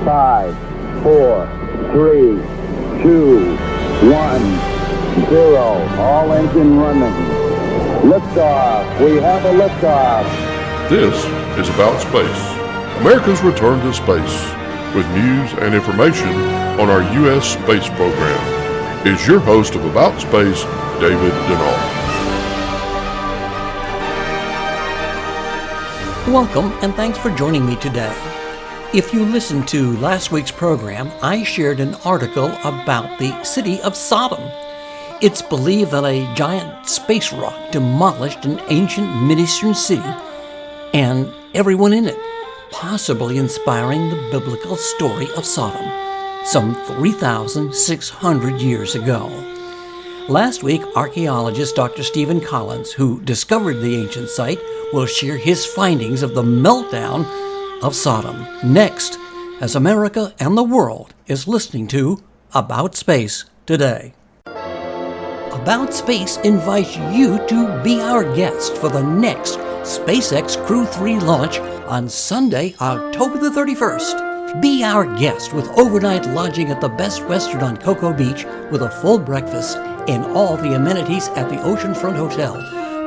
5, 4, 3, 2, 1, 0. All engine running. Liftoff. We have a liftoff. This is About Space, America's return to space, with news and information on our U.S. space program. Is your host of About Space, David Denault. Welcome, and thanks for joining me today. If you listened to last week's program, I shared an article about the city of Sodom. It's believed that a giant space rock demolished an ancient Mideastern city and everyone in it, possibly inspiring the biblical story of Sodom, some 3,600 years ago. Last week, archaeologist Dr. Stephen Collins, who discovered the ancient site, will share his findings of the meltdown of Sodom next, as America and the world is listening to About Space today. About Space invites you to be our guest for the next SpaceX Crew 3 launch on Sunday, October the 31st. Be our guest with overnight lodging at the Best Western on Cocoa Beach with a full breakfast and all the amenities at the Oceanfront Hotel,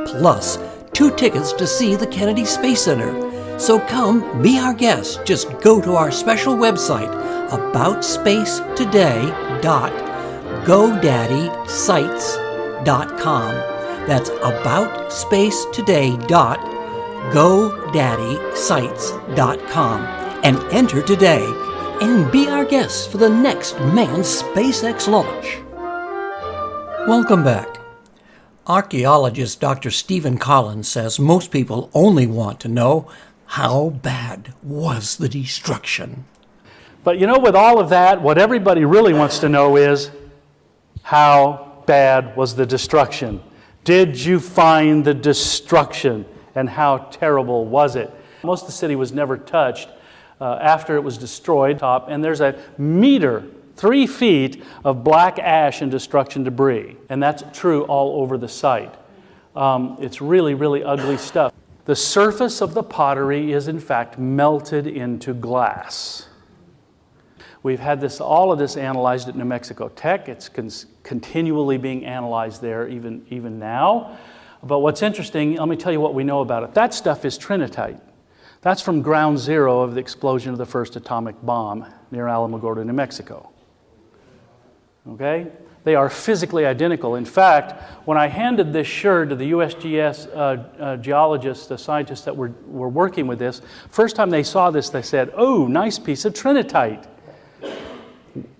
plus 2 tickets to see the Kennedy Space Center. So come, be our guest. Just go to our special website, aboutspacetoday.godaddysites.com. That's aboutspacetoday.godaddysites.com. And enter today and be our guest for the next manned SpaceX launch. Welcome back. Archaeologist Dr. Stephen Collins says most people only want to know, how bad was the destruction? But you know, with all of that, what everybody really wants to know is, how bad was the destruction? Did you find the destruction? And how terrible was it? Most of the city was never touched after it was destroyed. And there's a meter, 3 feet of black ash and destruction debris. And that's true all over the site. It's really, really ugly stuff. The surface of the pottery is in fact melted into glass. We've had all of this analyzed at New Mexico Tech. It's continually being analyzed there even now. But what's interesting, let me tell you what we know about it. That stuff is trinitite. That's from ground zero of the explosion of the first atomic bomb near Alamogordo, New Mexico. Okay? They are physically identical. In fact, when I handed this shirt to the USGS geologists, the scientists that were working with this, first time they saw this, they said, "Oh, nice piece of trinitite."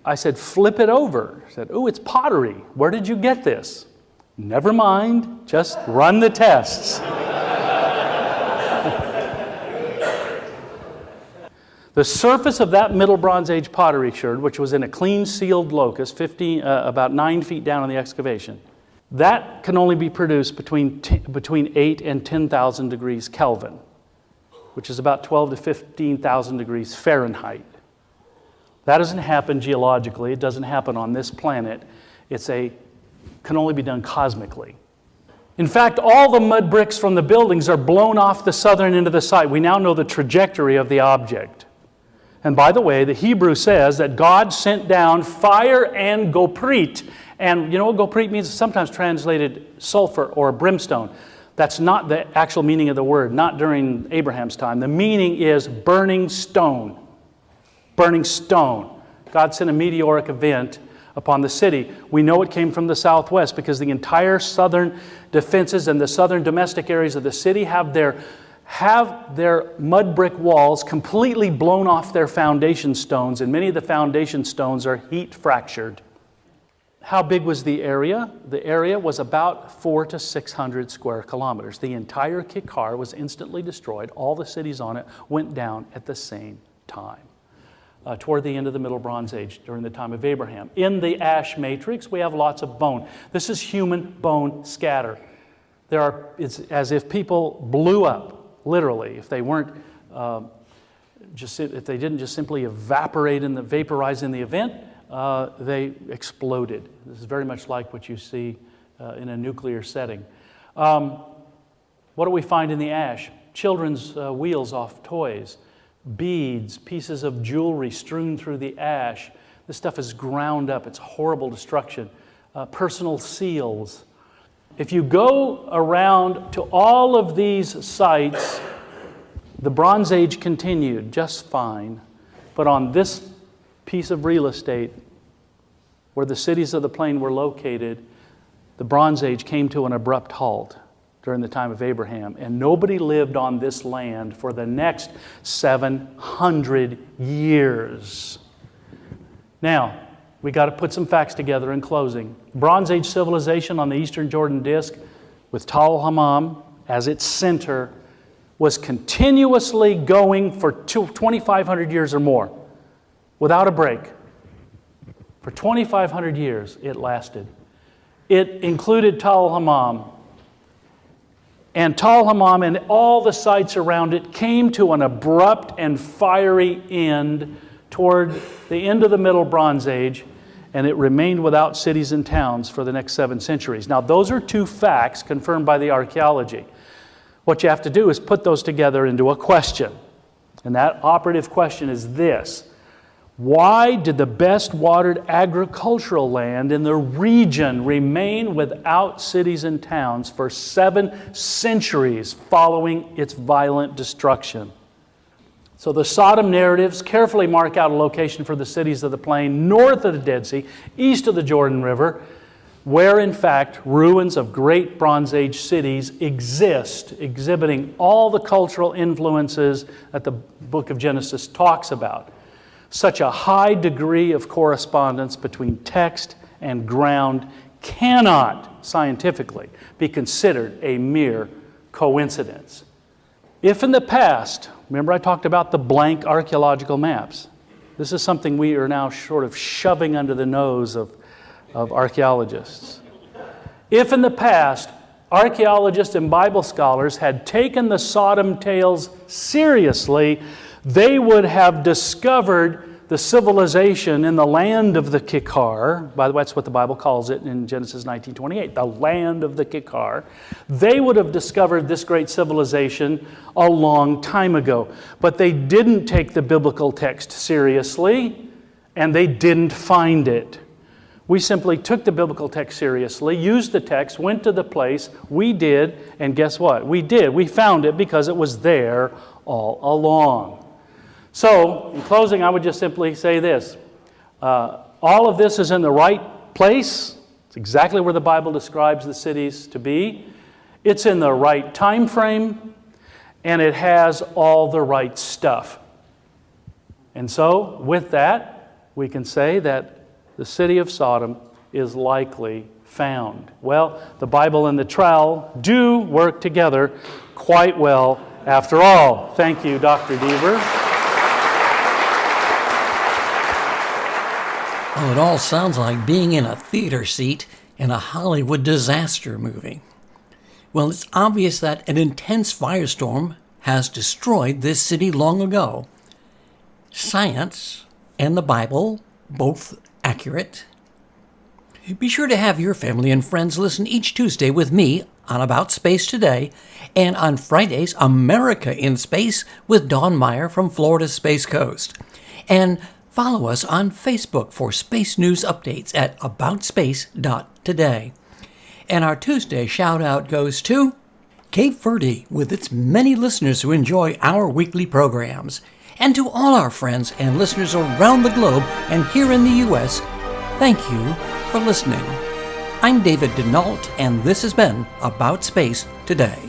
I said, "Flip it over." I said, "Oh, it's pottery. Where did you get this?" "Never mind, just run the tests." The surface of that Middle Bronze Age pottery sherd, which was in a clean sealed locus, about 9 feet down in the excavation, that can only be produced between 8 and 10,000 degrees Kelvin, which is about 12 to 15,000 degrees Fahrenheit. That doesn't happen geologically. It doesn't happen on this planet. Can only be done cosmically. In fact, all the mud bricks from the buildings are blown off the southern end of the site. We now know the trajectory of the object. And by the way, the Hebrew says that God sent down fire and goprit. And you know what goprit means? It's sometimes translated sulfur or brimstone. That's not the actual meaning of the word, not during Abraham's time. The meaning is burning stone. Burning stone. God sent a meteoric event upon the city. We know it came from the southwest because the entire southern defenses and the southern domestic areas of the city have their mud brick walls completely blown off their foundation stones, and many of the foundation stones are heat fractured. How big was the area? The area was about 400 to 600 square kilometers. The entire Kikar was instantly destroyed. All the cities on it went down at the same time. Toward the end of the Middle Bronze Age, during the time of Abraham. In the ash matrix, we have lots of bone. This is human bone scatter. It's as if people blew up. Literally, if they weren't if they didn't just simply vaporize in the event, they exploded. This is very much like what you see in a nuclear setting. What do we find in the ash? Children's wheels off toys. beads, pieces of jewelry strewn through the ash. This stuff is ground up. It's horrible destruction. Personal seals. If you go around to all of these sites, the Bronze Age continued just fine. But on this piece of real estate, where the cities of the plain were located, the Bronze Age came to an abrupt halt during the time of Abraham, and nobody lived on this land for the next 700 years. Now, we got to put some facts together in closing. Bronze Age civilization on the eastern Jordan Disk, with Tal Hammam as its center, was continuously going for 2,500 years or more, without a break. For 2,500 years it lasted. It included Tal Hammam. And Tal Hammam and all the sites around it came to an abrupt and fiery end toward the end of the Middle Bronze Age, and it remained without cities and towns for the next 7 centuries. Now, those are two facts confirmed by the archaeology. What you have to do is put those together into a question. And that operative question is this: why did the best watered agricultural land in the region remain without cities and towns for 7 centuries following its violent destruction? So the Sodom narratives carefully mark out a location for the cities of the plain north of the Dead Sea, east of the Jordan River, where in fact ruins of great Bronze Age cities exist, exhibiting all the cultural influences that the book of Genesis talks about. Such a high degree of correspondence between text and ground cannot scientifically be considered a mere coincidence. If in the past, remember I talked about the blank archaeological maps. This is something we are now sort of shoving under the nose of archaeologists. If in the past, archaeologists and Bible scholars had taken the Sodom tales seriously, they would have discovered the civilization in the land of the Kikar. By the way, that's what the Bible calls it in Genesis 19:28, the land of the Kikar. They would have discovered this great civilization a long time ago. But they didn't take the biblical text seriously, and they didn't find it. We simply took the biblical text seriously, used the text, went to the place, we did, and guess what? We did. We found it because it was there all along. So, in closing, I would just simply say this. All of this is in the right place. It's exactly where the Bible describes the cities to be. It's in the right time frame, and it has all the right stuff. And so, with that, we can say that the city of Sodom is likely found. Well, the Bible and the trowel do work together quite well after all. Thank you, Dr. Deaver. Well, it all sounds like being in a theater seat in a Hollywood disaster movie. Well, it's obvious that an intense firestorm has destroyed this city long ago. Science and the Bible, both accurate. Be sure to have your family and friends listen each Tuesday with me on About Space Today, and on Fridays, America in Space with Dawn Meyer from Florida's Space Coast. And follow us on Facebook for space news updates at aboutspace.today. And our Tuesday shout-out goes to Cape Verde, with its many listeners who enjoy our weekly programs. And to all our friends and listeners around the globe and here in the U.S., thank you for listening. I'm David Denault, and this has been About Space Today.